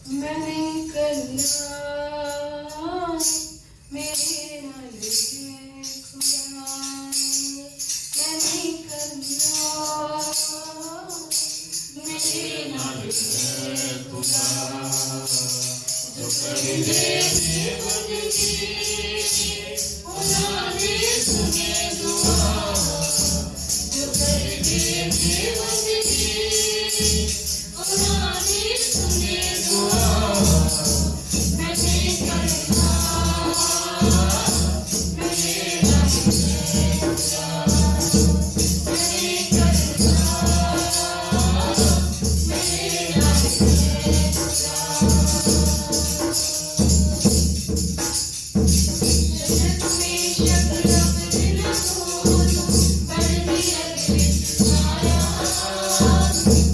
मैंने करना मेरे नाल है खुदा, मैंने करना मेरे नाल है खुदा, जो कर दे बंदगी खुदा ने सुने दुआ, जो कर दे बंदगी खुदा ने सुने दुआ, मैंने करना मेरे नाल है खुदा, मैंने करना मेरे नाल है खुदा। जन्नत में शक्ल अपने ना खोलूं, पर्दे अग विच आया,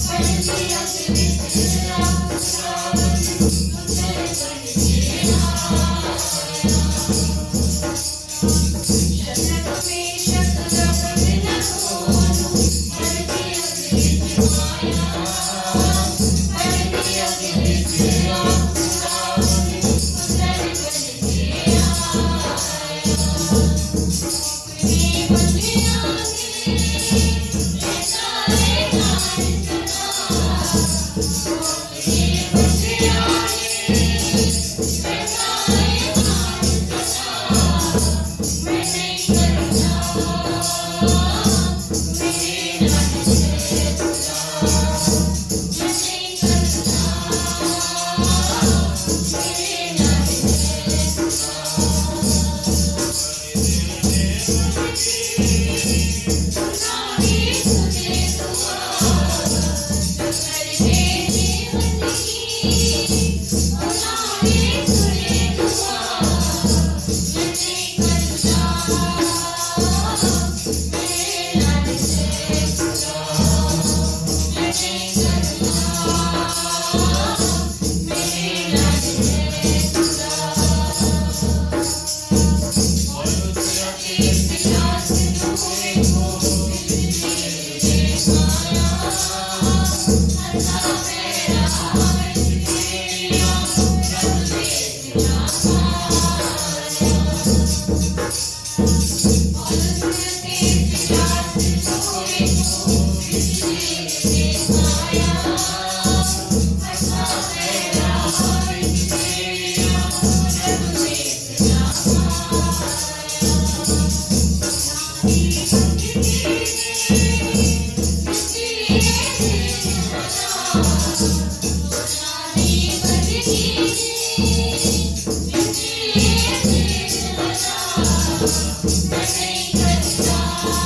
पर्दे अग विच रब सावन पुत्तर बन के आया। जन्नत में शक्ल अपने ना खोलूं, पर्दे अग विच आया, पर्दे अग विच रब सावन पुत्तर बन के आया। अपने बंदियां ने लेता है नाल तना, अपने बंदियां ने लेता है नाल तना, मैं नहीं करना मेरे नाल है खुदा, मैं नहीं करना मेरे नाल है खुदा। खुदा ने सुने दुआ, जो कर दे बंदगी खुदा ने सुने दुआ, मैं नहीं करना मेरे नाल है खुदा, मैं नहीं करना मेरे नाल है खुदा। और दुनिया के इतिहास हुए को बिजली आया, अल्लाह मेरा हाथ तेरिया रब ने आया। और दुनिया के इतिहास हुए को बिजली आया, अल्लाह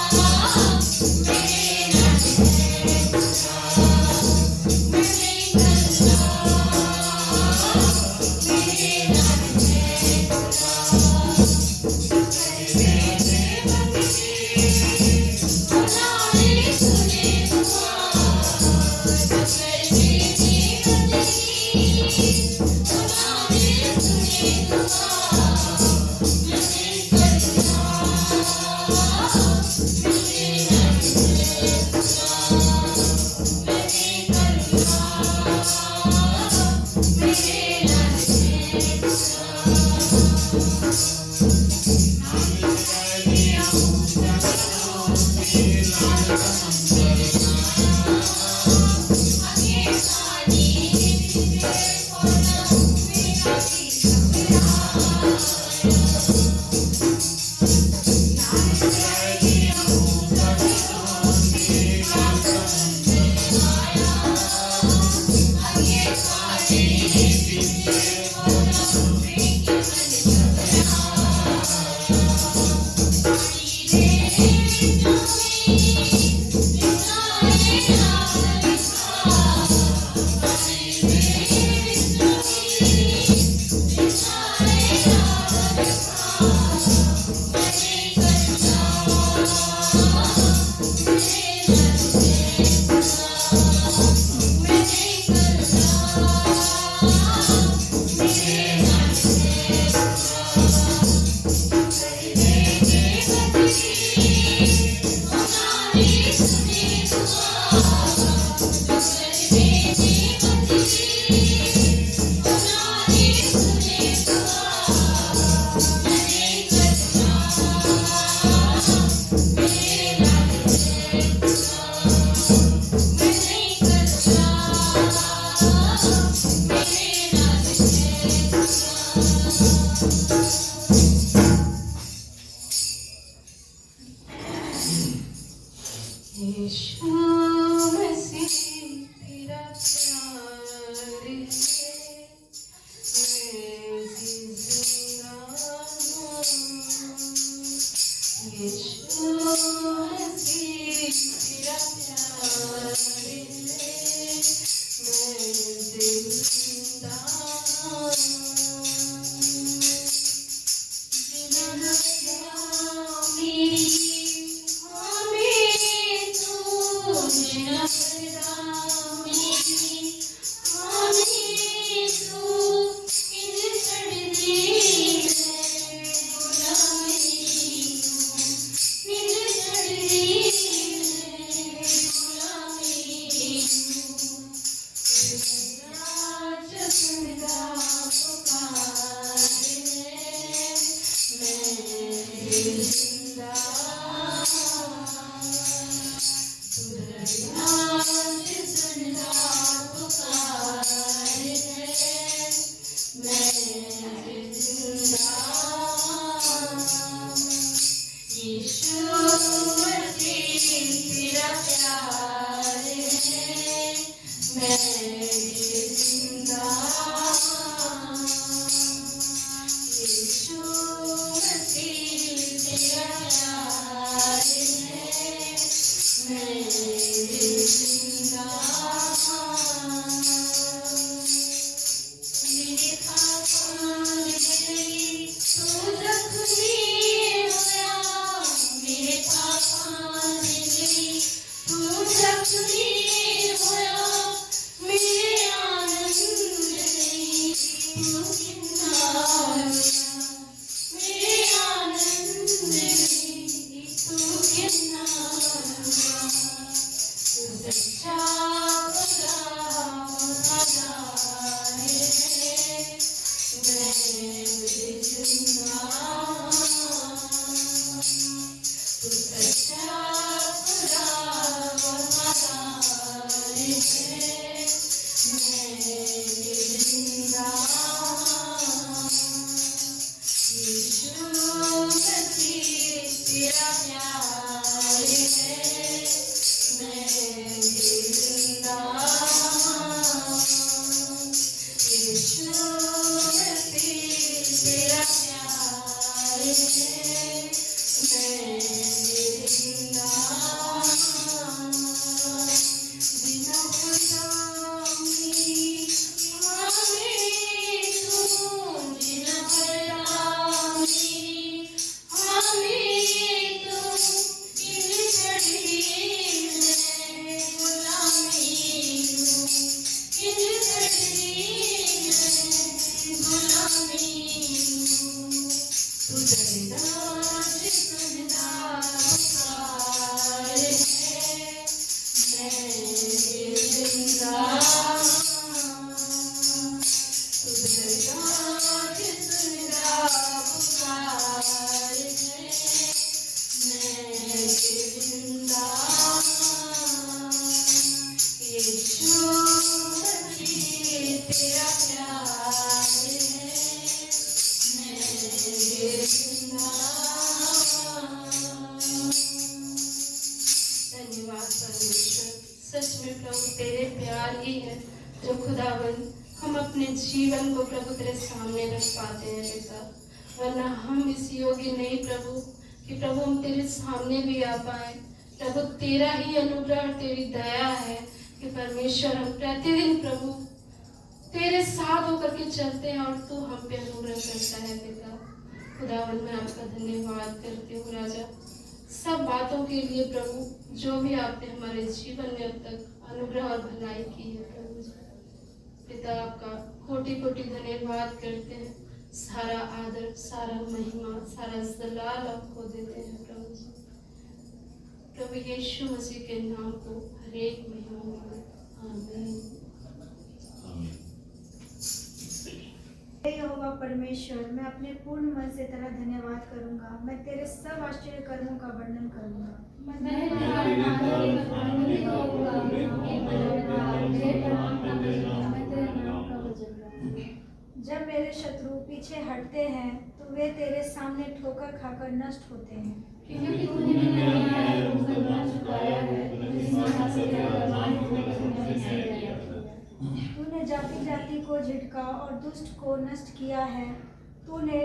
मेरा हाथ तेरिया रब ने आया। सुनता पुकार है, मैं जिंदा। आज सुनता पुकार है, मैं जिंदा। यीशु मसीह तेरा प्यार है, मैं जिंदा। यीशु मसीह तेरा प्यार है, मैं जिंदा। मेरे पापा मेरी तू जख्मी होया, मेरे पापा मेरी तू जख्मी होया, मेरे आनंद नहीं तू कितना होया, मेरे आनंद नहीं तू कितना होया। तू सच्चा खुदा है, मैं जिंदा। तू सच्चा खुदा है, मैं जिंदा। यीशु मसीह तेरा प्यार है, मैं जिंदा। यीशु मसीह तेरा प्यार है, मैं जिंदा। बिना गुलामी हमें तू, बिना गुलामी हमें तू, इन घड़ी में गुलामी तू, इन घड़ी में गुलामी तू। तू दरदार सुनता पुकार है, मैं जिंदा। तू दरदार सुनता पुकार है, मैं जिंदा। यीशु मसीह तेरा प्यार है, मैं जिंदा। धन्यवाद परमेश्वर, सच में प्रभु तेरे प्यार ही है जो खुदावन हम अपने जीवन को प्रभु तेरे सामने रख पाते हैं पिता। वरना हम इस योग्य नहीं प्रभु कि प्रभु हम तेरे सामने भी आ पाए। प्रभु तेरा ही अनुग्रह और तेरी दया है कि परमेश्वर हम प्रतिदिन प्रभु तेरे साथ होकर के चलते हैं और तू हम पे अनुग्रह करता है पिता। खुदावन मैं आपका धन्यवाद करती हूँ राजा, सब बातों के लिए प्रभु जो भी आपने हमारे जीवन में अब तक अनुग्रह और भलाई की है प्रभु जी। पिता आपका कोटि कोटि धन्यवाद करते हैं। सारा आदर, सारा महिमा, सारा जलाल आपको देते हैं प्रभु जी। प्रभु यीशु मसीह के नाम को हर एक महिमा मिले। आमीन। यहोवा परमेश्वर, मैं अपने पूर्ण मन से तेरा धन्यवाद करूंगा। मैं तेरे सब आश्चर्य कर्मों का वर्णन करूंगा। जब मेरे शत्रु पीछे हटते हैं तो वे तेरे सामने ठोकर खाकर नष्ट होते हैं। क्योंकि तूने मेरा न्याय रूप करना चुकाया है, तूने जाति जाति को झिड़का और दुष्ट को नष्ट किया है। तूने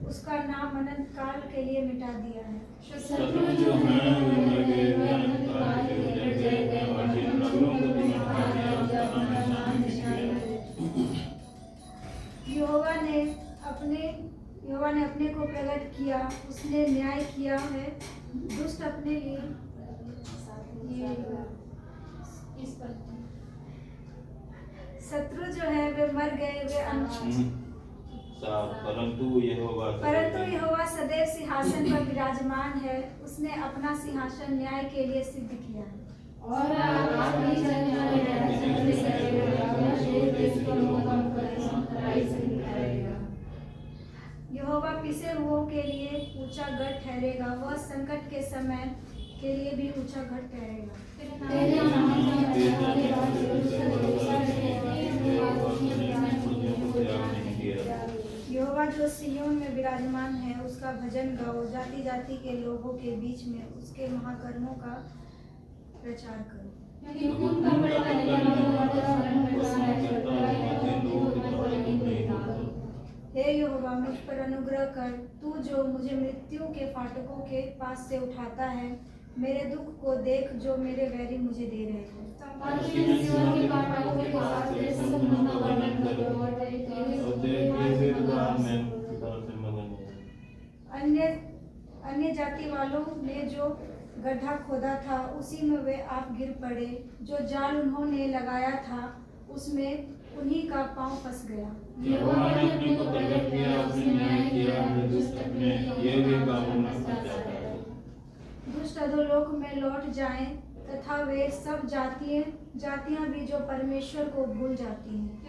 उसका नाम अनंत काल के लिए मिटा दिया है। शत्रु जो हैं वे मर गए, वे अनंत काल के लिए जल गए और जिन लोगों को तूने मारा उनका अपना नाम निशान कर दिया। यहोवा ने अपने को प्रकट किया, उसने न्याय किया है। दुष्ट अपने लिए शत्रु जो है वे मर गए, वे परंतु यहोवा सदैव सिंहासन पर विराजमान है। उसने अपना सिंहासन न्याय के लिए सिद्ध किया है। और पिसे हुओं के लिए ऊंचा गढ़ ठहरेगा, वह संकट के समय के लिए भी ऊंचा गढ़ ठहरेगा। तेरे नाम का बचाने वाले उसका भरोसा रहे, वो आदमी अपनी पुण्यों को त्याग नहीं किया। यहोवा जो सिय्योन में विराजमान है, उसका भजन गाओ, जाति जाति के लोगों के बीच में उसके महाकर्मों का प्रचार करो। क्योंकि उनका बड़ा करने वाला शरण करता है, हे यहोवा, मुझ पर अनुग्रह कर, तू जो मुझे मृत्यु के फाटकों के पास से उठाता है। मेरे दुख को देख जो मेरे वैरी मुझे दे रहे हैं। अन्य जाति वालों ने जो गड्ढा खोदा था उसी में वे आप गिर पड़े, जो जाल उन्होंने लगाया था उसमें उन्हीं का पांव फंस गया। यहोवा ने अपने को प्रगट किया, उसने न्याय किया, दुष्ट अपने किए हुए कामों में फंस जाता है। दुष्ट अधोलोक में लौट जाएं तथा वे सब जातियां भी जो परमेश्वर को भूल जाती हैं।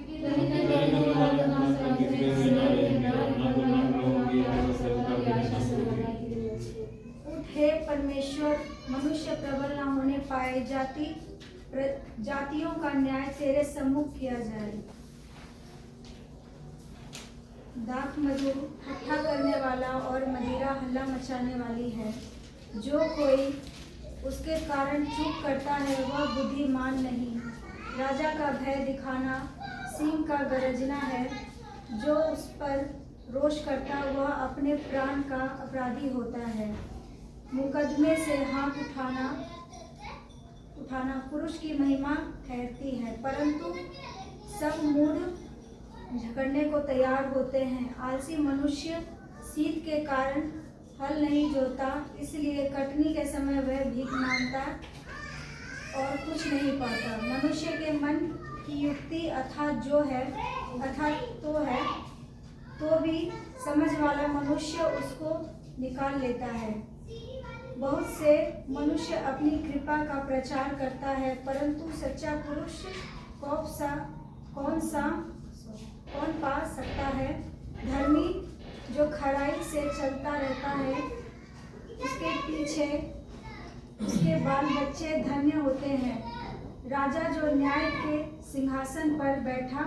उठ हे परमेश्वर, मनुष्य प्रबल न होने पाए, जातियों का न्याय तेरे सम्मुख किया जाए। दाख मधु इकट्ठा करने वाला और मदिरा हल्ला मचाने वाली है। जो कोई उसके कारण चूक करता है वह बुद्धिमान नहीं। राजा का भय दिखाना सिंह का गरजना है। जो उस पर रोष करता वह अपने प्राण का अपराधी होता है। मुकदमे से हाथ उठाना पुरुष की महिमा ठहरती है, परंतु सब मूढ़ झगड़ने को तैयार होते हैं। आलसी मनुष्य शीत के कारण हल नहीं जोता, इसलिए कटनी के समय वह भीख मांगता और कुछ नहीं पाता। मनुष्य के मन की युक्ति अथाह है, तो भी समझ वाला मनुष्य उसको निकाल लेता है। बहुत से मनुष्य अपनी कृपा का प्रचार करता है, परंतु सच्चा पुरुष कौन पा सकता है। धर्मी जो खराई से चलता रहता है, उसके पीछे उसके बाल बच्चे धन्य होते हैं। राजा जो न्याय के सिंहासन पर बैठा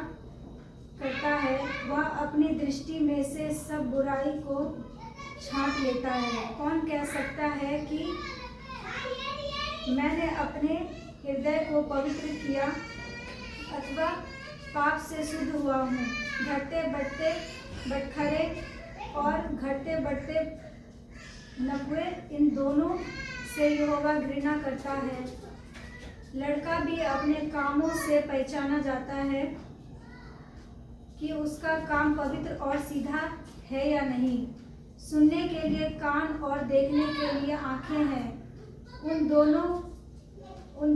करता है, वह अपनी दृष्टि में से सब बुराई को छांट लेता है। कौन कह सकता है कि मैंने अपने हृदय को पवित्र किया अथवा पाप से शुद्ध हुआ हूँ। घटते बढ़ते बटखरे और घटते बढ़ते नकुए, इन दोनों से यहोवा घृणा करता है। लड़का भी अपने कामों से पहचाना जाता है कि उसका काम पवित्र और सीधा है या नहीं। सुनने के लिए कान और देखने के लिए आंखें हैं। उन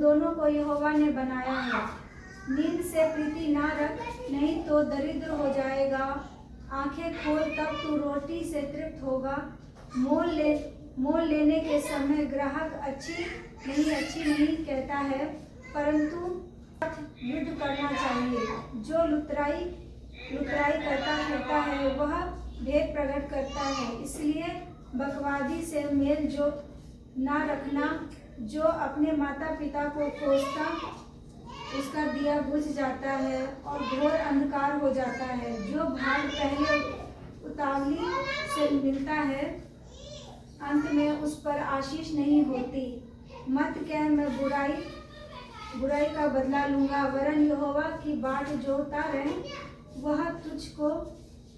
दोनों को यहोवा ने बनाया है। नींद से प्रीति ना रख, नहीं तो दरिद्र हो जाएगा। आंखें खोल तब तू रोटी से तृप्त होगा। मोल लेने के समय ग्राहक अच्छी नहीं कहता है, परंतु युद्ध करना चाहिए। जो लुतराई करता फिरता है वह भेद प्रकट करता है। इसलिए बकवादी से मेल जो ना रखना। जो अपने माता पिता को कोसता उसका दिया बुझ जाता है और घोर अंधकार हो जाता है। जो भाग पहले उतावली से मिलता है, अंत में उस पर आशीष नहीं होती। मत कह मैं बुराई का बदला लूंगा, वरन यहोवा की बाट जोता रहे, वह तुझको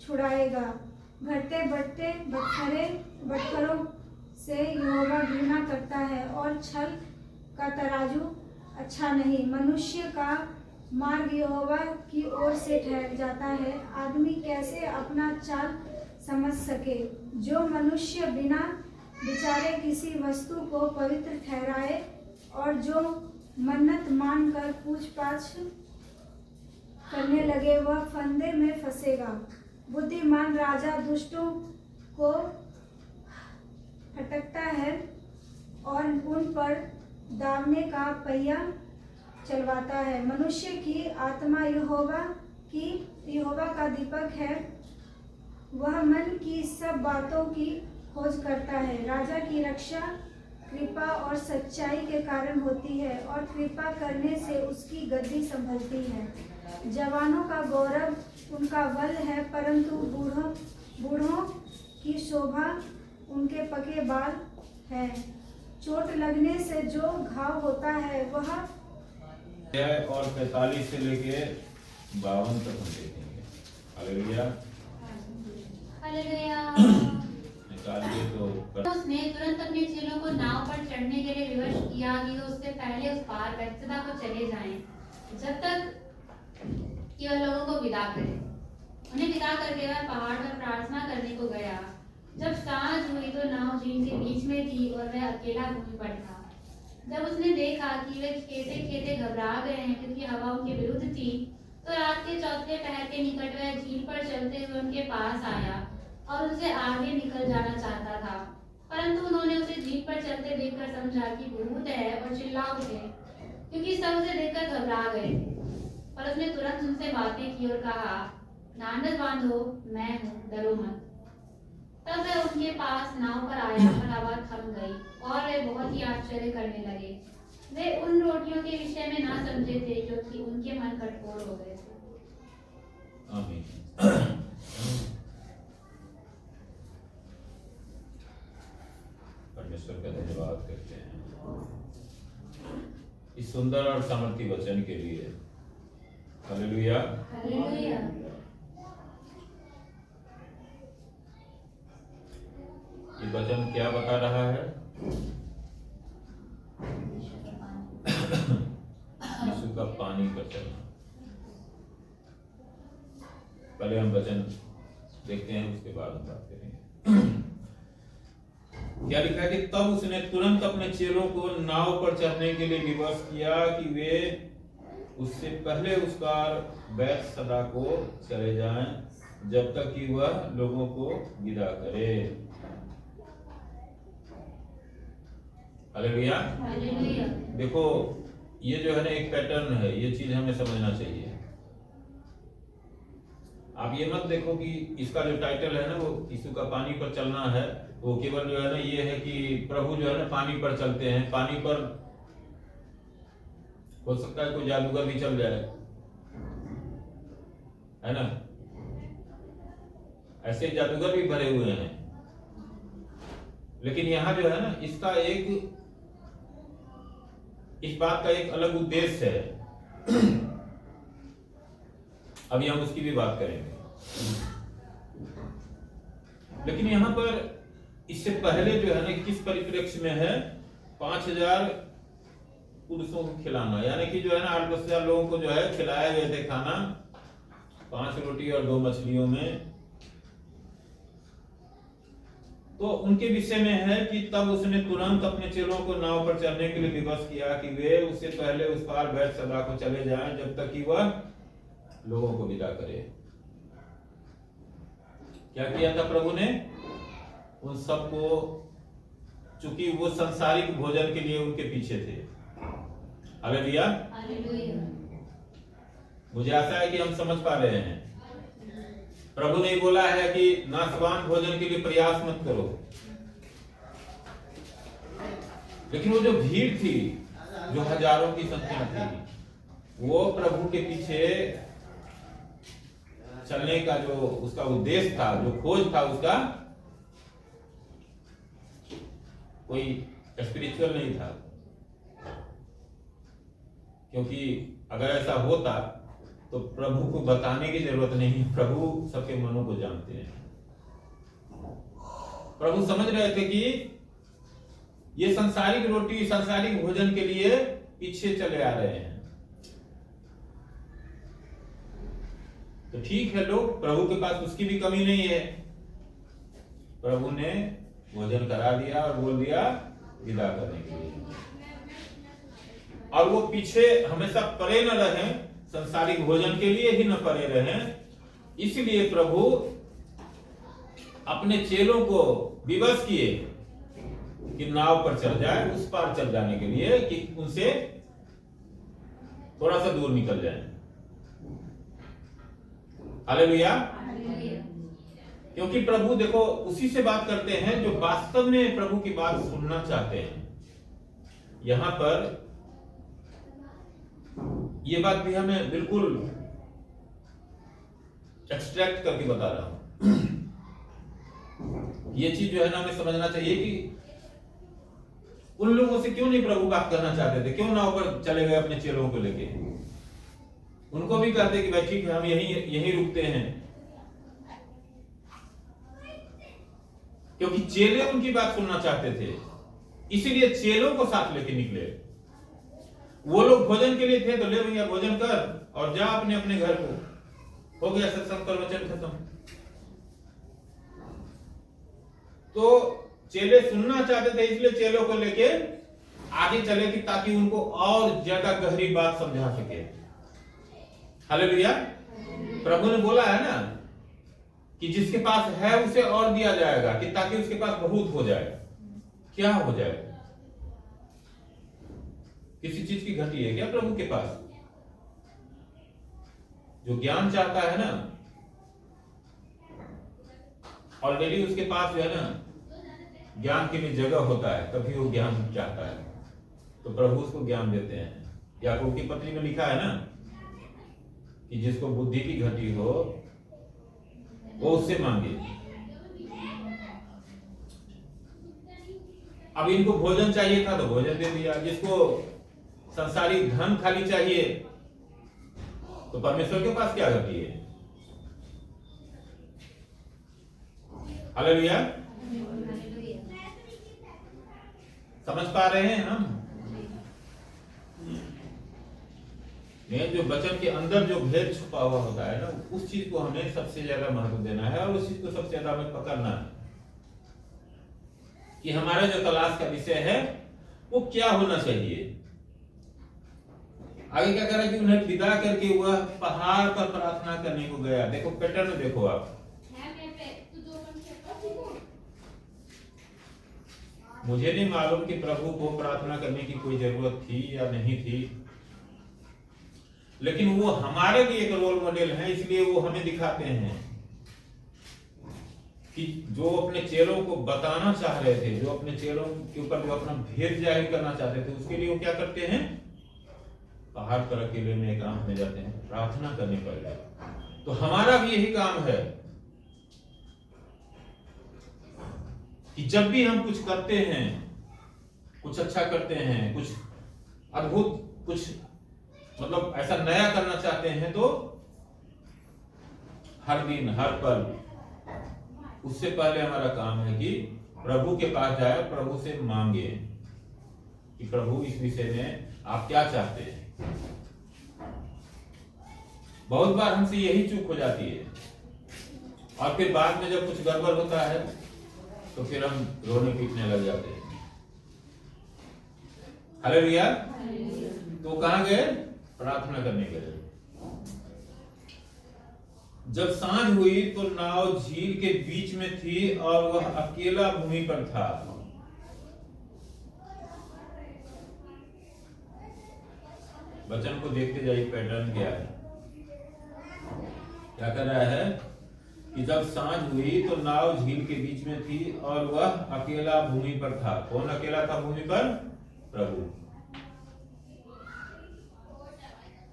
छुड़ाएगा। घटते बढ़ते बटखरों से यहोवा घृणा करता है और छल का तराजू अच्छा नहीं। मनुष्य का मार्ग यहोवा की ओर से ठहर जाता है, आदमी कैसे अपना चाल समझ सके। जो मनुष्य बिना विचारे किसी वस्तु को पवित्र ठहराए और जो मन्नत मानकर पूछ-पाछ करने लगे, वह फंदे में फंसेगा। बुद्धिमान राजा दुष्टों को फटकता है और उन पर दावने का पहिया चलवाता है। मनुष्य की आत्मा यहोवा का दीपक है, वह मन की सब बातों की खोज करता है। राजा की रक्षा कृपा और सच्चाई के कारण होती है और कृपा करने से उसकी गद्दी संभलती है। जवानों का गौरव उनका बल है, परंतु बूढ़ों की शोभा उनके पके बाल है। चोट लगने से जो घाव होता है वह और 45 से लेके 52 तक हम देखेंगे। हालेलुया। हालेलुया। निकालिए तो उसने तुरंत अपने चेलों को नाव पर चढ़ने के लिए विवश किया कि वो उससे पहले उस पार बैतसैदा को चले जाएं, जब तक कि वह लोगों को विदा करे। उन्हें विदा करके वह पहाड़ पर प्रार्थना करने को गया। जब सांझ हुई तो नाव झील के बीच में थी और वह अकेला भूमि पर था। जब उसने देखा कि वे खेते खेते घबरा गए हैं क्योंकि हवा उनके विरुद्ध थी, तो रात के चौथे पहर के निकट वह झील पर चलते हुए उनके पास आया और उनसे आगे निकल जाना चाहता था। परंतु उन्होंने उसे झील पर चलते देखकर समझा कि भूत है और चिल्ला उठे, क्योंकि सब उसे देखकर घबरा गए थे। पर उसने तुरंत उनसे बातें की और कहा, ढांढस बांधो, मैं हूँ, डरो मत। तब वह उनके पास नाव पर आया और हवा थम गई और वे बहुत ही आश्चर्य करने लगे। वे उन रोटियों के विषय में ना समझे थे क्योंकि उनके मन कठोर हो गए थे। आमीन। परमेश्वर का धन्यवाद करते हैं इस सुंदर और सामर्थी वचन के लिए। हालेलुया। हालेलुया। ये वचन क्या बता रहा है? यीशु का पानी पर चलना। पहले हम वचन देखते हैं, उसके बाद हम बात करेंगे। क्या लिखा है कि तब उसने तुरंत अपने चेलों को नाव पर चढ़ने के लिए विवश किया कि वे उससे पहले उस पार बैतसैदा को चले जाएं, जब तक कि वह लोगों को विदा करे। हालेलुया। हालेलुया। देखो, ये जो है ना एक पैटर्न है, ये चीज हमें समझना चाहिए। आप ये मत देखो कि इसका जो टाइटल है ना वो यीशु का पानी पर चलना है, वो केवल जो है ना ये है कि प्रभु जो है ना पानी पर चलते हैं। पानी पर हो सकता है कोई जादूगर भी चल जाए, है ना? ऐसे जादूगर भी भरे हुए हैं। लेकिन यहाँ जो है ना इसका एक इस बात का एक अलग उद्देश्य है। अभी हम उसकी भी बात करेंगे। लेकिन यहाँ पर इससे पहले जो है ना किस परिप्रेक्ष्य में है, 5000 पुरुषों को खिलाना, यानी कि जो है ना 8-10 लोगों को जो है खिलाया गए थे खाना, 5 रोटी और 2 मछलियों में। तो उनके विषय में है कि तब उसने तुरंत अपने चेलों को नाव पर चढ़ने के लिए विवश किया कि वे उससे पहले उस पार बैतसैदा को चले जाएं, जब तक कि वह लोगों को विदा करे। क्या किया था प्रभु ने? उन सबको, चूंकि वो सांसारिक भोजन के लिए उनके पीछे थे। हालेलुया। हालेलुया। मुझे आशा है कि हम समझ पा रहे हैं। प्रभु ने बोला है कि नाशवान भोजन के लिए प्रयास मत करो। लेकिन वो जो भीड़ थी, जो हजारों की संख्या थी, वो प्रभु के पीछे चलने का जो उसका उद्देश्य था, जो खोज था, उसका कोई स्पिरिचुअल नहीं था। क्योंकि अगर ऐसा होता तो प्रभु को बताने की जरूरत नहीं। प्रभु सबके मनों को जानते हैं। प्रभु समझ रहे थे कि ये सांसारिक रोटी, सांसारिक भोजन के लिए पीछे चले आ रहे हैं। तो ठीक है, लोग प्रभु के पास उसकी भी कमी नहीं है। प्रभु ने भोजन करा दिया और बोल दिया विदा करने के लिए। और वो पीछे हमेशा पड़े न रहे, सांसारिक भोजन के लिए ही न पड़े रहे। इसलिए प्रभु अपने चेलों को विवश किए कि नाव पर चल जाए, उस पार चल जाने के लिए, कि उनसे थोड़ा सा दूर निकल जाए। हालेलुया। क्योंकि प्रभु देखो उसी से बात करते हैं जो वास्तव में प्रभु की बात सुनना चाहते हैं। यहां पर यह बात भी हमें बिल्कुल एक्सट्रैक्ट करके बता रहा हूं। ये चीज जो है ना हमें समझना चाहिए कि उन लोगों से क्यों नहीं प्रभु बात करना चाहते थे, क्यों नाव पर चले गए अपने चेलों को लेके। उनको भी कहते कि भाई ठीक है हम यहीं रुकते हैं, क्योंकि चेले उनकी बात सुनना चाहते थे, इसीलिए चेलों को साथ लेके निकले। वो लोग भोजन के लिए थे तो ले भैया भोजन कर और जा अपने अपने घर को, हो गया सत्संग प्रवचन खत्म। तो चेले सुनना चाहते थे इसलिए चेलों को लेके आगे चले कि ताकि उनको और ज्यादा गहरी बात समझा सके। हालेलुया। प्रभु ने बोला है ना कि जिसके पास है उसे और दिया जाएगा, कि ताकि उसके पास बहुत हो जाए। क्या हो जाए? किसी चीज की घटी है क्या प्रभु के पास? जो ज्ञान चाहता है ना, ऑलरेडी उसके पास जो है ना ज्ञान के लिए जगह होता है, तभी वो ज्ञान चाहता है, तो प्रभु उसको ज्ञान देते हैं। याकूब की पत्री में लिखा है ना कि जिसको बुद्धि की घटी हो वो उससे मांगे। अब इनको भोजन चाहिए था तो भोजन दे दिया, जिसको संसारिक धन खाली चाहिए तो परमेश्वर के पास क्या घटी है। हालेलुया। समझ पा रहे हैं हम? नहीं, जो वचन के अंदर जो भेद छुपा हुआ होता है ना, उस चीज को हमें सबसे ज्यादा महत्व देना है और उस चीज को सबसे ज्यादा हमें पकड़ना है कि हमारा जो तलाश का विषय है वो क्या होना चाहिए। आगे क्या करा कि उन्हें विदा करके वह पहाड़ पर प्रार्थना करने को गया। देखो पैटर्न देखो आप। मुझे नहीं मालूम कि प्रभु को प्रार्थना करने की कोई जरूरत थी या नहीं थी, लेकिन वो हमारे लिए एक रोल मॉडल है, इसलिए वो हमें दिखाते हैं कि जो अपने चेलों को बताना चाह रहे थे, जो अपने चेलों के ऊपर जो अपना भेद जाहिर करना चाहते थे, उसके लिए वो क्या करते हैं? पहाड़ पर अकेले में एकांत में जाते हैं, प्रार्थना करने पर। तो हमारा भी यही काम है कि जब भी हम कुछ करते हैं, कुछ अच्छा करते हैं, कुछ अद्भुत, कुछ मतलब ऐसा नया करना चाहते हैं, तो हर दिन हर पल उससे पहले हमारा काम है कि प्रभु के पास जाए, प्रभु से मांगे कि प्रभु इस विषय में आप क्या चाहते हैं। बहुत बार हमसे यही चूक हो जाती है और फिर बाद में जब कुछ गड़बड़ होता है तो फिर हम रोने पीटने लग जाते हैं। हालेलुया। तो कहां गए? प्रार्थना करने गए। जब सांझ हुई तो नाव झील के बीच में थी और वह अकेला भूमि पर था। वचन को देखते जाइए, पैटर्न क्या है। क्या कर रहा है कि जब सांझ हुई तो नाव झील के बीच में थी और वह अकेला भूमि पर था। कौन अकेला था भूमि पर? प्रभु,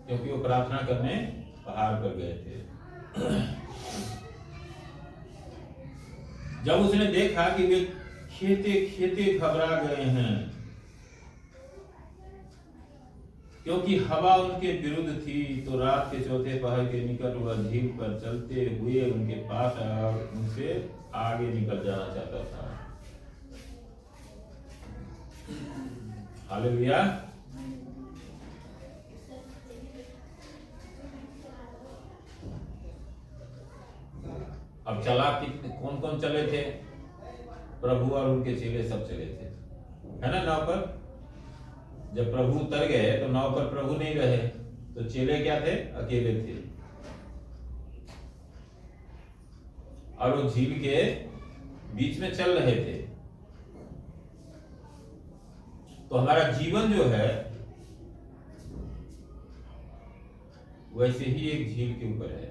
क्योंकि वो प्रार्थना करने पहाड़ पर गए थे। जब उसने देखा कि वे खेते खेते घबरा गए हैं, क्योंकि हवा उनके विरुद्ध थी, तो रात के चौथे पहर के निकट वह झील पर चलते हुए उनके पास आया और उनसे आगे निकल जाना चाहता था। हालेलुया। अब चला कौन कौन चले थे? प्रभु और उनके चेले सब चले थे, है ना नाव पर। जब प्रभु उतर गए तो नाव पर प्रभु नहीं रहे, तो चेले क्या थे? अकेले थे। और वो झील के बीच में चल रहे थे। तो हमारा जीवन जो है वैसे ही एक झील के ऊपर है।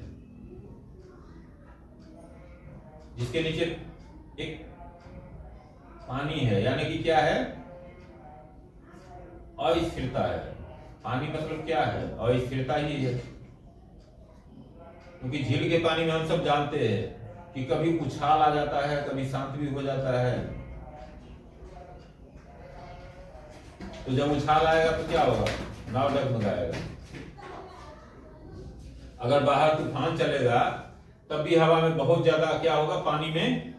जिसके नीचे एक पानी है, यानी कि क्या है, अस्थिरता है। पानी मतलब क्या है, अस्थिरता ही है। क्योंकि झील के पानी में हम सब जानते हैं कि कभी उछाल आ जाता है, कभी शांत भी हो जाता है। तो जब उछाल आएगा तो क्या होगा, नाव डगमगाएगा। अगर बाहर तूफान चलेगा तब भी हवा में बहुत ज्यादा क्या होगा, पानी में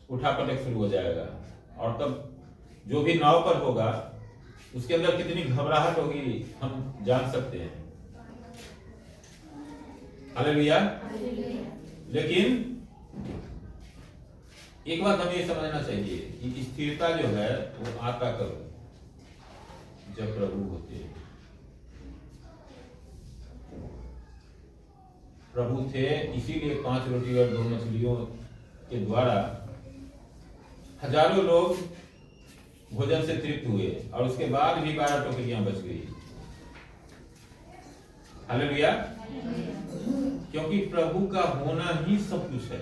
उठापटक शुरू हो जाएगा। और तब जो भी नाव पर होगा उसके अंदर कितनी घबराहट होगी हम जान सकते हैं। हालेलुया। लेकिन एक बात हमें समझना चाहिए कि स्थिरता जो है वो आता कब, जब प्रभु होते हैं। प्रभु थे, इसीलिए 5 रोटी और 2 मछलियों के द्वारा हजारों लोग भोजन से तृप्त हुए और उसके बाद भी 12 टोकरियां बच गई। हालेलुया। क्योंकि प्रभु का होना ही सब कुछ है।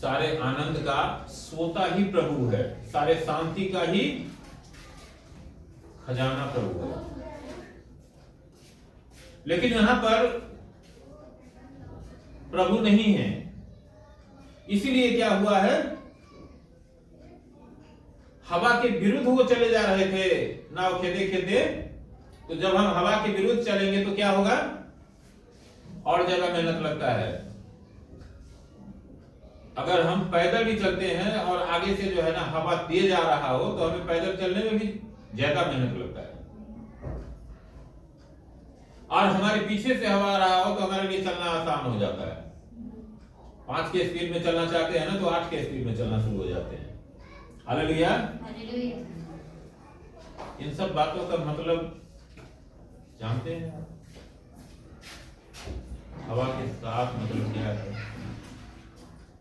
सारे आनंद का सोता ही प्रभु है, सारे शांति का ही खजाना प्रभु है। लेकिन यहां पर प्रभु नहीं है, इसीलिए क्या हुआ है, हवा के विरुद्ध वो चले जा रहे थे नाव खेदे खेदे। तो जब हम हवा के विरुद्ध चलेंगे तो क्या होगा, और ज्यादा मेहनत लगता है। अगर हम पैदल भी चलते हैं और आगे से जो है ना हवा तेज आ रहा हो तो हमें पैदल चलने में भी ज्यादा मेहनत लगता है। और हमारे पीछे से हवा आ रहा हो तो हमारे लिए चलना आसान हो जाता है। 5 के स्पीड में चलना चाहते हैं ना तो 8 के स्पीड में चलना शुरू हो जाते हैं। हालेलुया। इन सब बातों का मतलब जानते हैं? हवा के साथ मतलब क्या है,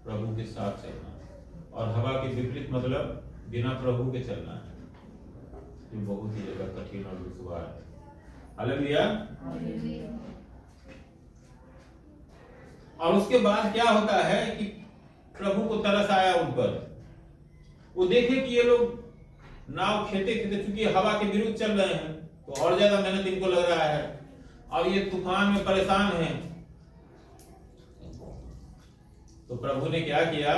प्रभु के साथ चलना। और हवा के विपरीत मतलब बिना प्रभु के चलना है, जो बहुत ही ज्यादा कठिन और दुश्वार है। हालेलुया। और उसके बाद क्या होता है कि प्रभु को तरस आया उन पर। वो देखे कि ये लोग नाव खेते खेते, चूंकि हवा के विरुद्ध चल रहे हैं तो और ज्यादा मेहनत इनको लग रहा है और ये तूफान में परेशान हैं। तो प्रभु ने क्या किया,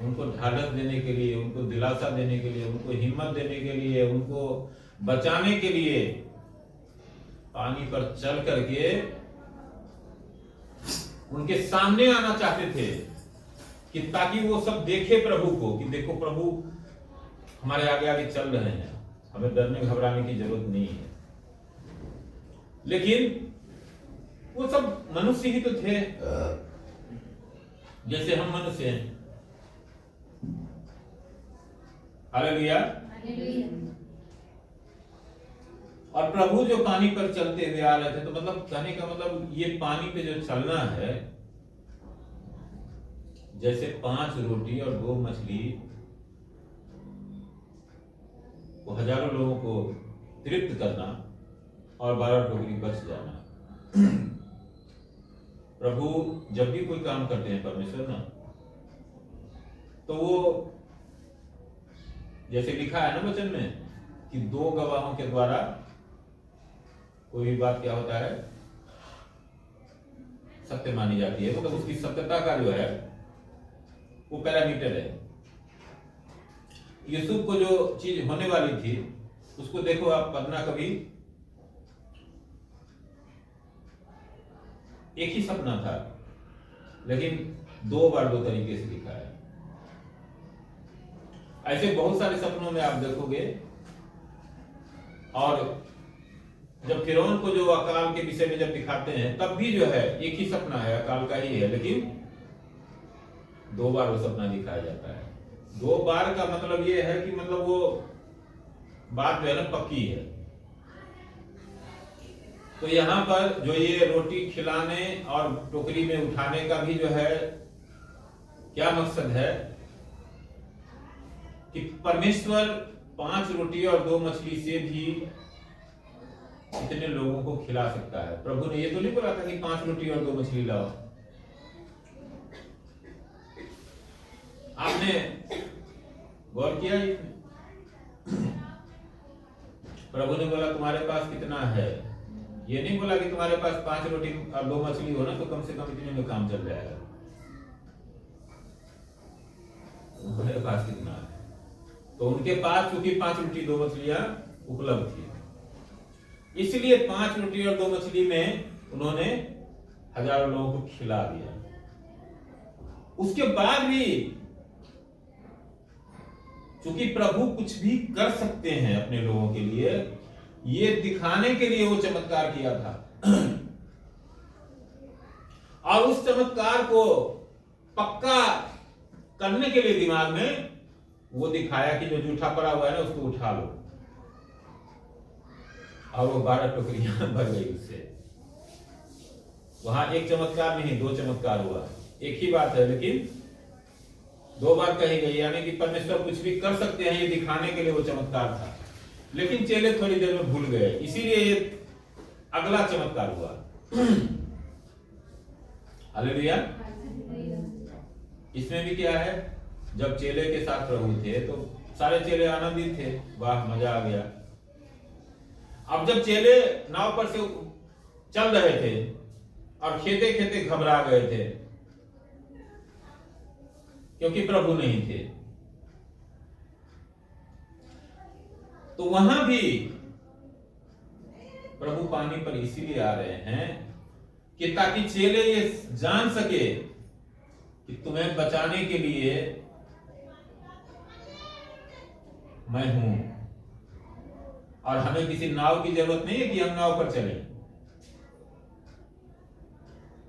उनको ढाढ़स देने के लिए, उनको दिलासा देने के लिए, उनको हिम्मत देने के लिए, उनको बचाने के लिए पानी पर चल करके उनके सामने आना चाहते थे कि ताकि वो सब देखे प्रभु को, कि देखो प्रभु हमारे आगे आगे चल रहे हैं, हमें डरने घबराने की जरूरत नहीं है। लेकिन वो सब मनुष्य ही तो थे, जैसे हम मनुष्य हैं। हालेलुया। और प्रभु जो पानी पर चलते हुए आ रहे थे, तो मतलब कहने का मतलब ये पानी पे जो चलना है, जैसे 5 रोटी और 2 मछली वो हजारों लोगों को तृप्त करना और 12 टोकरी बच जाना। प्रभु जब भी कोई काम करते हैं परमेश्वर ना, तो वो जैसे लिखा है ना वचन में कि 2 गवाहों के द्वारा कोई भी बात क्या होता है, सत्य मानी जाती है। मतलब उसकी सत्यता का जो है वो पैरामीटर है। यूसुफ को जो चीज होने वाली थी उसको देखो आप, पढ़ना कभी, एक ही सपना था लेकिन 2 बार 2 तरीके से लिखा है। ऐसे बहुत सारे सपनों में आप देखोगे। और जब फिरौन को जो अकाल के विषय में जब दिखाते हैं तब भी जो है एक ही सपना है, अकाल का ही है, लेकिन 2 बार वो सपना दिखाया जाता है। 2 बार का मतलब ये है कि मतलब वो बात जो है ना पक्की है। तो यहाँ पर जो ये रोटी खिलाने और टोकरी में उठाने का भी जो है क्या मकसद है कि परमेश्वर 5 रोटी और 2 मछली से भी इतने लोगों को खिला सकता है। प्रभु ने ये तो नहीं बोला था कि 5 रोटी और 2 मछली लाओ। आपने गौर किया इसमें? प्रभु ने बोला तुम्हारे पास कितना है, ये नहीं बोला कि तुम्हारे पास 5 रोटी और 2 मछली हो ना तो कम से कम इतने में काम चल जाएगा। तुम्हारे पास कितना है? तो उनके पास चूंकि 5 रोटी 2 मछलियां उपलब्ध थी, इसलिए 5 रोटी और 2 मछली में उन्होंने हजारों लोगों को खिला दिया। उसके बाद भी चूंकि प्रभु कुछ भी कर सकते हैं अपने लोगों के लिए, ये दिखाने के लिए वो चमत्कार किया था। और उस चमत्कार को पक्का करने के लिए दिमाग में वो दिखाया कि जो जूठा पड़ा हुआ है ना उसको उठा लो, और वो 12 टोकरियां भर गई उससे। वहां एक चमत्कार नहीं 2 चमत्कार हुआ। एक ही बात है लेकिन 2 बार कही गई, यानी कि परमेश्वर कुछ भी कर सकते हैं ये दिखाने के लिए वो चमत्कार था। लेकिन चेले थोड़ी देर में भूल गए, इसीलिए ये अगला चमत्कार हुआ। हालेलुया। इसमें भी क्या है, जब चेले के साथ प्रभु थे तो सारे चेले आनंदित थे, वाह मजा आ गया। अब जब चेले नाव पर से चल रहे थे और खेते खेते घबरा गए थे क्योंकि प्रभु नहीं थे, तो वहां भी प्रभु पानी पर इसीलिए आ रहे हैं कि ताकि चेले ये जान सके कि तुम्हें बचाने के लिए मैं हूं, और हमें किसी नाव की जरूरत नहीं है कि हम नाव पर चलें।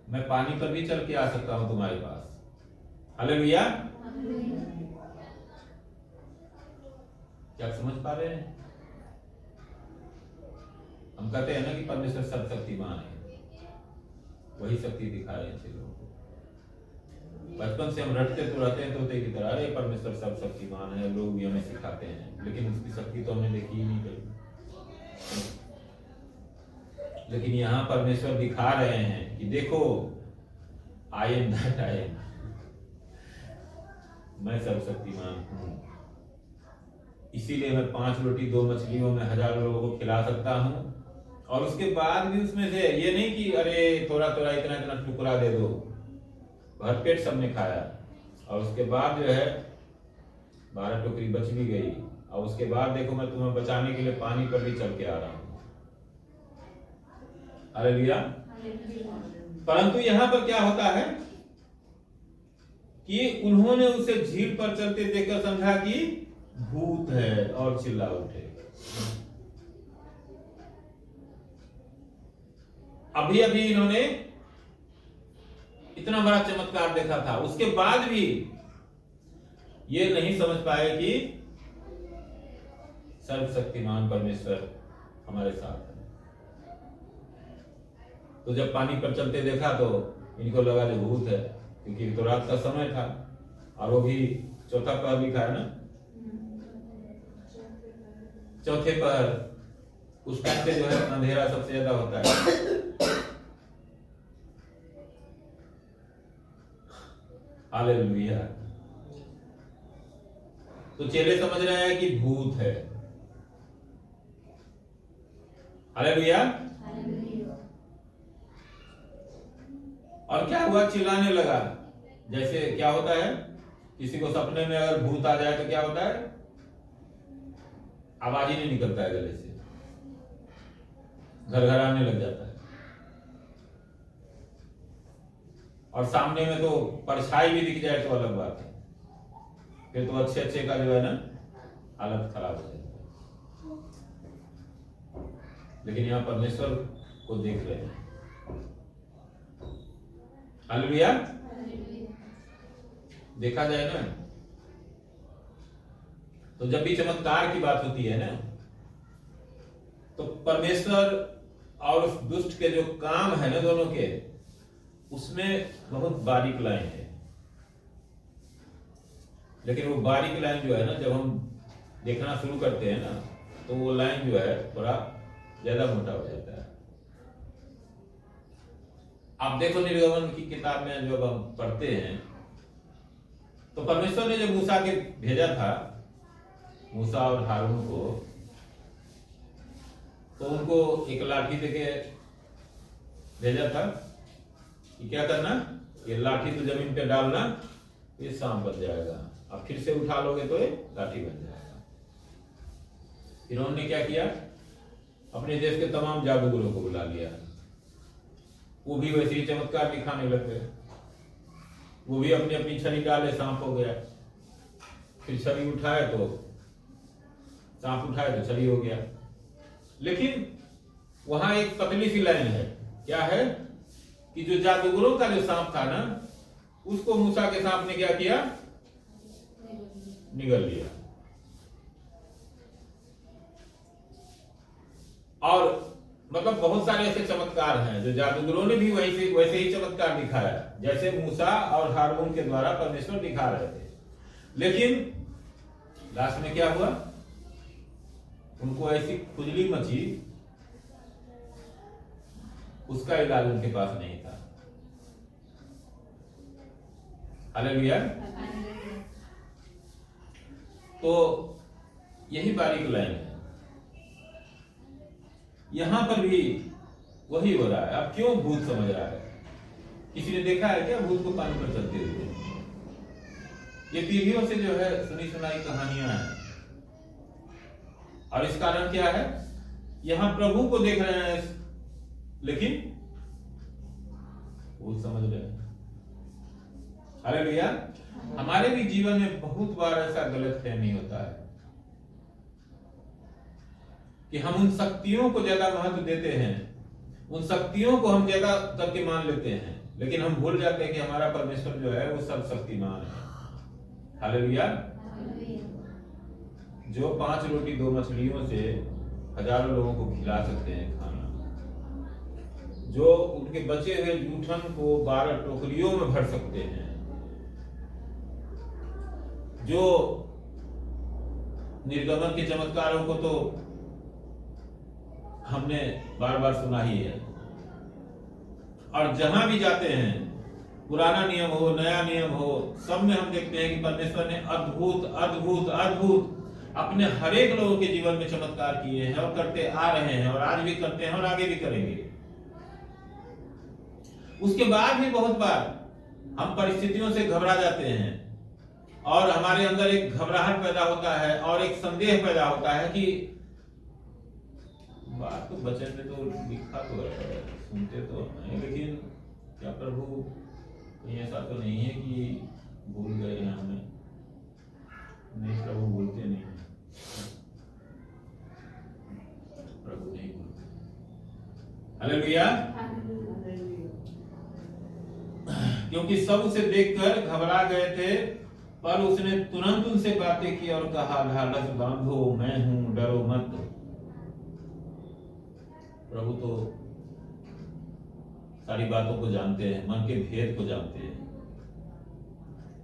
मैं पानी पर भी चल के आ सकता हूं तुम्हारे पास। हालेलुया। क्या समझ पा रहे हैं? हम कहते हैं ना कि परमेश्वर सर्वशक्तिमान है, वही शक्ति दिखा रहे हैं लोगों को। बचपन से हम रटते तो रहते हैं तोते की तरह, अरे परमेश्वर सर्वशक्तिमान है, लोग भी हमें सिखाते हैं, लेकिन उसकी शक्ति तो हमने देखी ही नहीं कहीं। लेकिन यहां परमेश्वर दिखा रहे हैं कि देखो I am that I am, मैं सर्वशक्तिमान हूं। इसीलिए मैं 5 रोटी 2 मछलियों में हजारों लोगों को खिला सकता हूं, और उसके बाद भी उसमें से ये नहीं कि अरे थोड़ा थोड़ा इतना इतना टुकड़ा दे दो, भरपेट सबने खाया। और उसके बाद जो है 12 टोकरी बच भी गई, और उसके बाद देखो मैं तुम्हें बचाने के लिए पानी पर भी चल के आ रहा हूं। हालेलुया। परंतु यहां पर क्या होता है कि उन्होंने उसे झील पर चलते देखकर समझा कि भूत है और चिल्ला उठे। अभी अभी इन्होंने इतना बड़ा चमत्कार देखा था, उसके बाद भी ये नहीं समझ पाए कि सर्वशक्तिमान परमेश्वर हमारे साथ है। तो जब पानी पर चलते देखा तो इनको लगा जो भूत है, क्योंकि तो रात का समय था और वो भी चौथा पहर लिखा है ना, चौथे पहर। उस टाइम पे जो है अंधेरा सबसे ज्यादा होता है। हालेलुया। तो चेले समझ रहे हैं कि भूत है। हालेलुया। और क्या हुआ, चिल्लाने लगा। जैसे क्या होता है, किसी को सपने में अगर भूत आ जाए तो क्या होता है, आवाज ही नहीं निकलता है गले से, घरघराने लग जाता है। और सामने में तो परछाई भी दिख जाए तो अलग बात है, फिर तो अच्छे अच्छे का जो है ना हालत खराब हो जाती है। लेकिन यहां परमेश्वर को देख रहे हैं। हालेलुया। देखा जाए ना, तो जब भी चमत्कार की बात होती है ना, तो परमेश्वर और उस दुष्ट के जो काम है ना दोनों के, उसमें बहुत बारीक लाइन है। लेकिन वो बारीक लाइन जो है ना, जब हम देखना शुरू करते हैं ना, तो वो लाइन जो है थोड़ा ज्यादा मोटा हो जाता है। आप देखो निर्गमन की किताब में जब हम पढ़ते हैं तो परमेश्वर ने जब मूसा के भेजा था, मूसा और हारून को, तो उनको एक लाठी देके भेजा था कि क्या करना, ये लाठी तो जमीन पे डालना, ये सांप बन जाएगा, अब फिर से उठा लोगे तो ये लाठी बन जाएगा। फिर उन्होंने क्या किया, अपने देश के तमाम जादूगरों को बुला लिया, वो भी वैसे ही चमत्कार दिखाने लग गए, वो भी अपनी अपनी छड़ी डाले, सांप हो गया। फिर छड़ी उठाए तो सांप, उठाए तो छड़ी हो गया। लेकिन वहां एक पतली सी लाइन है, क्या है कि जो जादूगरों का जो सांप था ना, उसको मूसा के सांप ने क्या किया, निगल लिया। और मतलब बहुत सारे ऐसे चमत्कार हैं जो जादूगरों ने भी वैसे ही चमत्कार दिखाया जैसे मूसा और हारून के द्वारा परमेश्वर दिखा रहे थे। लेकिन लास्ट में क्या हुआ, उनको ऐसी खुजली मची, उसका इलाज उनके पास नहीं था। हालेलुया। तो यही बारीक लाइन है, यहां पर भी वही हो रहा है। अब क्यों भूत समझ रहा है, किसी ने देखा है क्या भूत को पानी पर चलते हुए? ये पीढ़ियों से जो है सुनी सुनाई कहानियां हैं। और इस कारण क्या है, यहां प्रभु को देख रहे हैं लेकिन भूत समझ रहे हैं। हालेलुया। हमारे भी जीवन में बहुत बार ऐसा गलतफहमी होता है कि हम उन शक्तियों को ज्यादा महत्व देते हैं, उन शक्तियों को हम ज्यादा करके मान लेते हैं, लेकिन हम भूल जाते हैं कि हमारा परमेश्वर जो है वो सर्वशक्तिमान है। हालेलुया। जो 5 रोटी 2 मछलियों से हजारों लोगों को खिला सकते हैं खाना, जो उनके बचे हुए जूठन को 12 टोकरियों में भर सकते हैं, जो निर्गमन के चमत्कारों को तो हमने बार बार सुना ही है। और जहां भी जाते हैं, पुराना नियम हो नया नियम हो, सब में हम देखते हैं कि परमेश्वर ने अद्भुत अद्भुत अद्भुत अपने हर एक लोगों के जीवन में चमत्कार किए हैं और करते आ रहे हैं और आज भी करते हैं और आगे भी करेंगे। उसके बाद भी बहुत बार हम परिस्थितियों से घबरा जाते हैं और हमारे अंदर एक घबराहट पैदा होता है और एक संदेह पैदा होता है कि बात तो वचन में तो लिखा तो है, सुनते तो हैं, लेकिन क्या प्रभु कहीं ऐसा तो नहीं है कि भूल गए हैं हमें? नहीं, प्रभु भूलते नहीं है, प्रभु नहीं भूलते। हालेलुया। क्योंकि सब उसे देखकर घबरा गए थे, पर उसने तुरंत उनसे बातें की और कहा, ढाढ़स बांधो, मैं हूं, डरो मत। प्रभु तो सारी बातों को जानते हैं, मन के भेद को जानते हैं।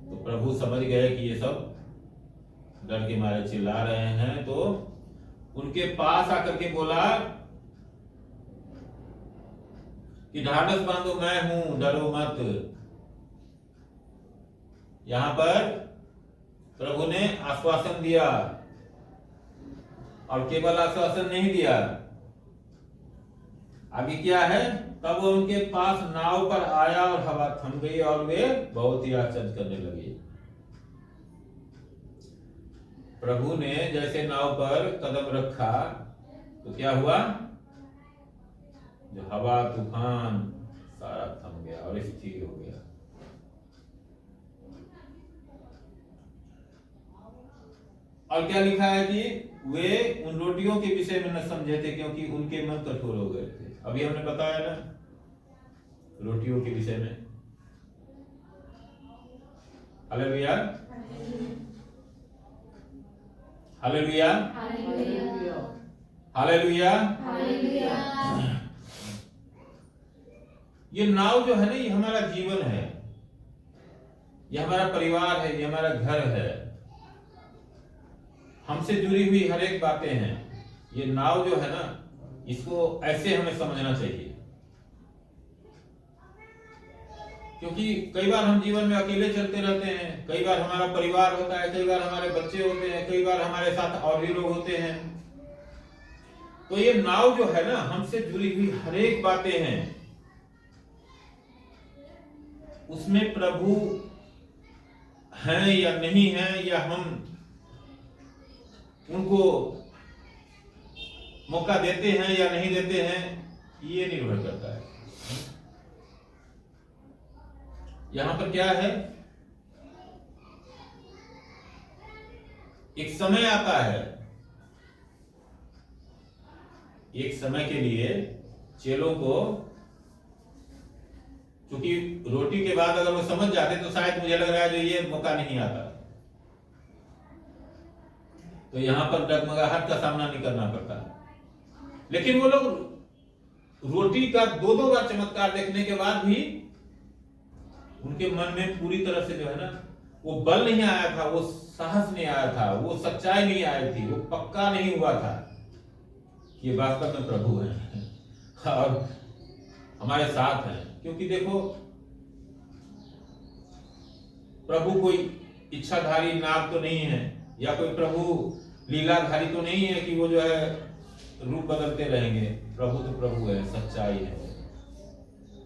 तो प्रभु समझ गए कि ये सब डर के मारे चिल्ला रहे हैं, तो उनके पास आकर के बोला कि ढाढ़स बांधो, मैं हूं, डरो मत। यहां पर प्रभु ने आश्वासन दिया, और केवल आश्वासन नहीं दिया, आगे क्या है, तब वो उनके पास नाव पर आया और हवा थम गई और वे बहुत ही आश्चर्य करने लगे। प्रभु ने जैसे नाव पर कदम रखा तो क्या हुआ, जो हवा तूफान सारा थम गया और स्थिर हो गया। और क्या लिखा है कि वे उन रोटियों के विषय में न समझे थे क्योंकि उनके मन कठोर हो गए थे। अभी हमने बताया ना रोटियों के विषय में। Hallelujah, hallelujah, hallelujah. ये नाव जो है ना, ये हमारा जीवन है, ये हमारा परिवार है, ये हमारा घर है, हमसे जुड़ी हुई हर एक बातें हैं। ये नाव जो है ना, इसको ऐसे हमें समझना चाहिए, क्योंकि कई बार हम जीवन में अकेले चलते रहते हैं, कई बार हमारा परिवार होता है, कई बार हमारे बच्चे होते हैं, कई बार हमारे साथ और भी लोग होते हैं। तो ये नाव जो है ना, हमसे जुड़ी हुई हर एक बातें हैं, उसमें प्रभु हैं या नहीं हैं, या हम उनको मौका देते हैं या नहीं देते हैं, ये निर्भर करता है। यहां पर क्या है, एक समय आता है, एक समय के लिए चेलों को, क्योंकि रोटी के बाद अगर वो समझ जाते तो शायद मुझे लग रहा है जो ये मौका नहीं आता, तो यहां पर डगमगाहट का सामना नहीं करना पड़ता। लेकिन वो लोग रोटी का 2-2 बार चमत्कार देखने के बाद भी उनके मन में पूरी तरह से जो है ना, वो बल नहीं आया था, वो साहस नहीं आया था, वो सच्चाई नहीं आई थी, वो पक्का नहीं हुआ था कि ये वास्तव में प्रभु है और हमारे साथ हैं। क्योंकि देखो, प्रभु कोई इच्छाधारी नाव तो नहीं है, या कोई प्रभु लीलाधारी तो नहीं है कि वो जो है रूप बदलते रहेंगे। प्रभु तो प्रभु है, सच्चाई है।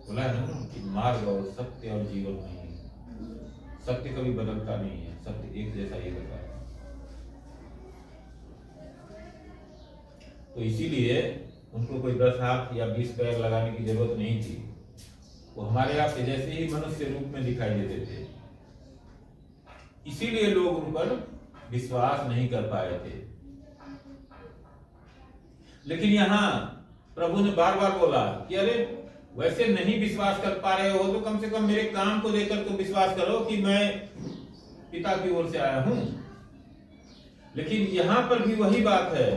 बोला है ना कि मार्ग और सत्य और जीवन नहीं है, सत्य कभी बदलता नहीं है, सत्य एक जैसा ही होता है। तो इसीलिए उनको कोई 10 हाथ या 20 पैर लगाने की जरूरत नहीं थी, वो हमारे आपके जैसे ही मनुष्य रूप में दिखाई देते थे। इसीलिए लोग उन पर विश्वास नहीं कर पाए थे। लेकिन यहां प्रभु ने बार बार बोला कि अरे वैसे नहीं विश्वास कर पा रहे हो तो कम से कम मेरे काम को देखकर तो विश्वास करो कि मैं पिता की ओर से आया हूं। लेकिन यहां पर भी वही बात है,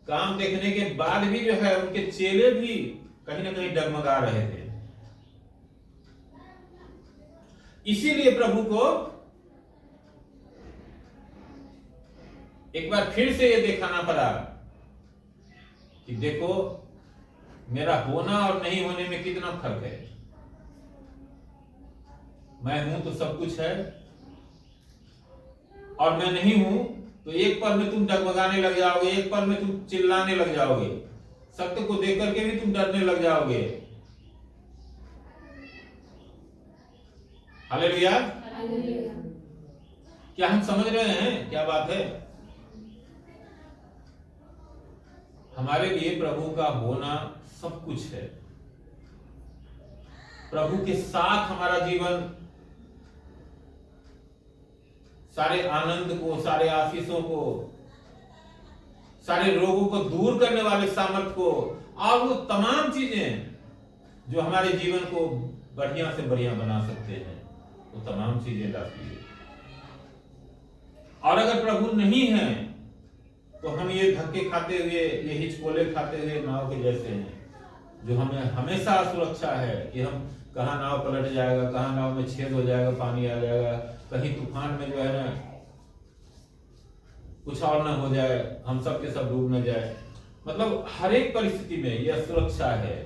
काम देखने के बाद भी जो है उनके चेले भी कहीं ना कहीं डगमगा रहे थे। इसीलिए प्रभु को एक बार फिर से ये दिखाना पड़ा कि देखो मेरा होना और नहीं होने में कितना फर्क है। मैं हूं तो सब कुछ है, और मैं नहीं हूं तो एक पल में तुम डगमगाने लग जाओगे, एक पल में तुम चिल्लाने लग जाओगे, सत्य को देख करके भी तुम डरने लग जाओगे। हालेलुया। क्या हम समझ रहे हैं क्या बात है? हमारे लिए प्रभु का होना सब कुछ है। प्रभु के साथ हमारा जीवन सारे आनंद को, सारे आशीषों को, सारे रोगों को दूर करने वाले सामर्थ को, और वो तमाम चीजें जो हमारे जीवन को बढ़िया से बढ़िया बना सकते हैं, वो तमाम चीजें लाती है। और अगर प्रभु नहीं है तो हम ये धक्के खाते हुए, ये हिचकोले खाते हुए नाव के जैसे हैं, जो हमें हमेशा सुरक्षा है कि हम कहाँ नाव पलट जाएगा, कहाँ नाव में छेद हो जाएगा, पानी आ जाएगा, कहीं तूफान में जो है ना कुछ और ना हो जाए, हम सब के सब डूब न जाए। मतलब हर एक परिस्थिति में यह सुरक्षा है।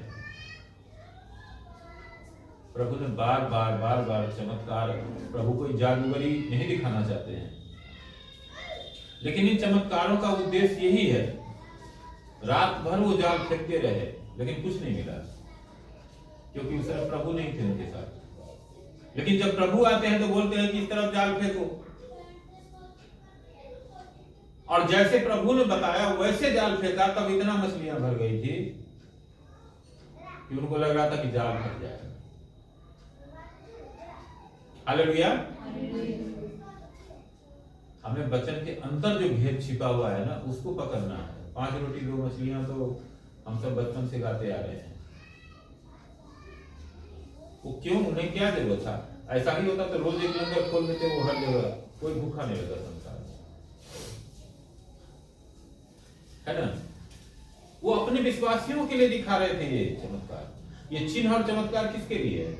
प्रभु ने बार बार चमत्कार, प्रभु कोई जादूगरी नहीं दिखाना चाहते हैं, लेकिन इन चमत्कारों का उद्देश्य यही है। रात भर वो जाल फेंकते रहे लेकिन कुछ नहीं मिला, क्योंकि उस तरफ प्रभु नहीं थे उनके साथ। लेकिन जब प्रभु आते हैं तो बोलते हैं कि इस तरफ जाल फेंको, और जैसे प्रभु ने बताया वैसे जाल फेंका, तब इतना मछलियां भर गई थी कि उनको लग रहा था कि जाल फट जाएगा। हालेलुया। हमें वचन के अंदर जो भेद छिपा हुआ है ना, उसको पकड़ना है। 5 रोटी 2 मछलियां तो हम सब बचपन से गाते आ रहे हैं। वो क्यों, उन्हें क्या जरूरत था? ऐसा ही होता तो रोज एक लंगर खोल देते, वो हर जगह, कोई भूखा नहीं रहता संसार में, है ना। वो अपने विश्वासियों के लिए दिखा रहे थे ये चमत्कार। ये चिन्ह और चमत्कार किसके लिए है?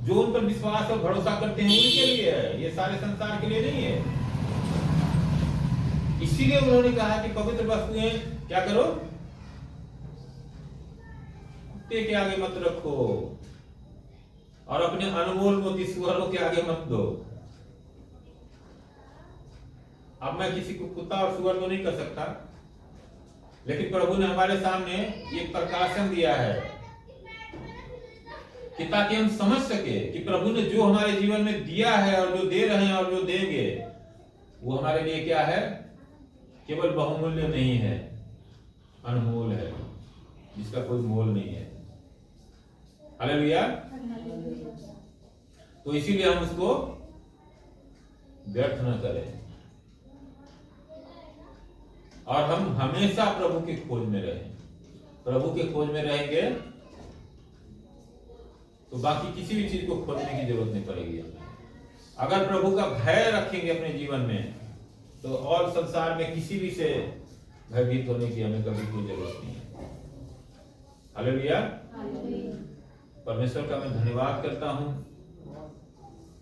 जो उन पर विश्वास और भरोसा करते हैं उनके लिए है, ये सारे संसार के लिए नहीं है। इसीलिए उन्होंने कहा कि पवित्र वस्तुएं क्या करो, कुत्ते के आगे मत रखो और अपने अनमोल मोती सुअरों के आगे मत दो। अब मैं किसी को कुत्ता और सुअर तो नहीं कर सकता, लेकिन प्रभु ने हमारे सामने एक प्रकाशन दिया है कि ताकि हम समझ सके कि प्रभु ने जो हमारे जीवन में दिया है और जो दे रहे हैं और जो देंगे वो हमारे लिए क्या है, केवल बहुमूल्य नहीं है, अनमोल है, जिसका कोई मोल नहीं है। हालेलुया। तो इसीलिए हम उसको व्यर्थ न करें और हम हमेशा प्रभु की खोज में रहें। प्रभु के खोज में रहेंगे तो बाकी किसी भी चीज को खोजने की जरूरत नहीं पड़ेगी हमें। अगर प्रभु का भय रखेंगे अपने जीवन में तो और संसार में किसी भी से भयभीत होने की हमें कभी कोई जरूरत नहीं है। हालेलुया। परमेश्वर का मैं धन्यवाद करता हूं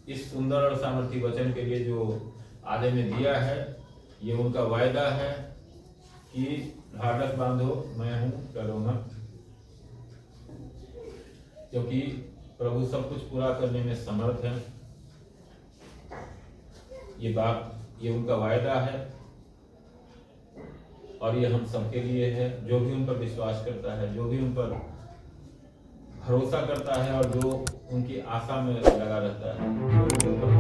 इस सुंदर और सामर्थी वचन के लिए जो आदे में दिया है। ये उनका वायदा है कि ढाढ़स बांधो, मैं हूं, डरो मत, क्योंकि प्रभु सब कुछ पूरा करने में समर्थ है। ये उनका वायदा है और ये हम सबके लिए है। जो भी उन पर विश्वास करता है, जो भी उन पर भरोसा करता है और जो उनकी आशा में लगा रहता है, जो उनके ऊपर